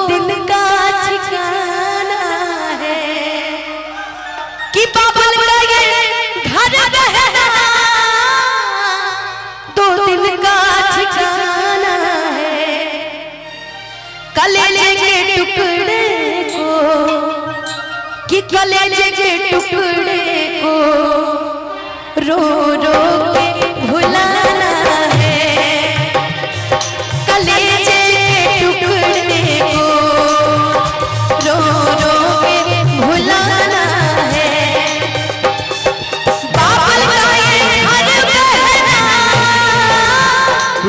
दिन का ठिकाना है कि बाबुल का ये घर बहना 2 दिन का ठिकाना है। कलेजे के टुकड़े को कि कलेजे के टुकड़े को रो रो के भुलाना है। कलेजे के टुकड़े को रो रो के भुलाना है। बाबुल का ये घर बहना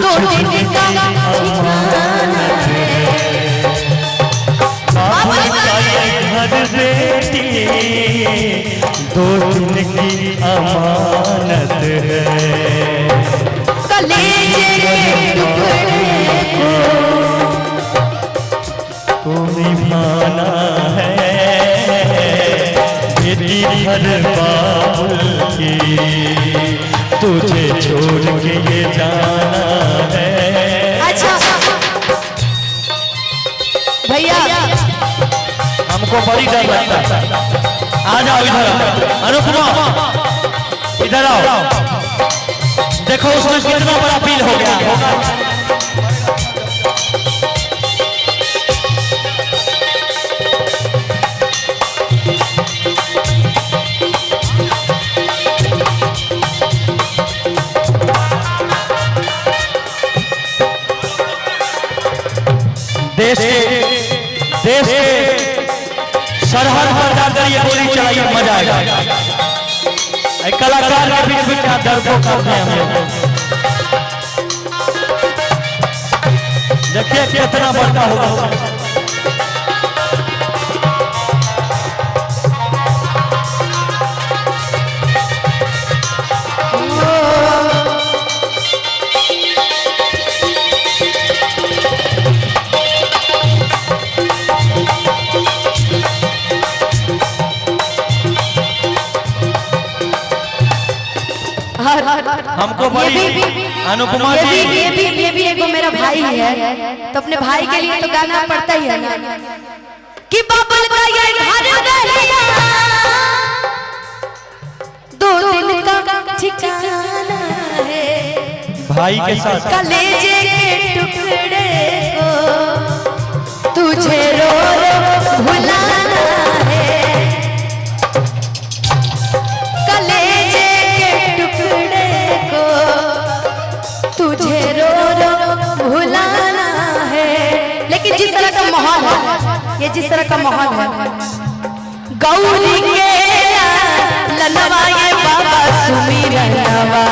2 दिन का ठिकाना है। बाबुल का ये घर बेटी 2 दिन की अमानत है। कलेजे के टुकड़े को तूने माना है बेटी घर बाबुल की, तुझे छोड़ के ये जाना है। अच्छा भैया हमको बड़ी डर लगता है। आ जाओ इधर, अनुपमा इधर आओ। देखो उसमें कितना बड़ा बिल हो गया होगा। देश के सरहद पर जाकर ये गोली चलाइए, मजा आएगा। कलाकार के बीच में क्या डरपोक करते हैं हम लोग। देखिए कितना बड़का होगा। हमको बड़ी अनुपमा जी ये भी एगो मेरा भाई है, तो अपने भाई के लिए तो गाना पड़ता ही है ना कि बाबुल का ये घर बहना 2 दिन का ठिकाना है। भाई के साथ कलेजे के टुकड़े को तुझे रो रो भुलाना है। कलेजे के टुकड़े को तुझे रो रो भुलाना है। लेकिन जिस तरह का माहौल है, ये जिस तरह का माहौल है, गौरी के ललवा ये बाबा सुमिरनवा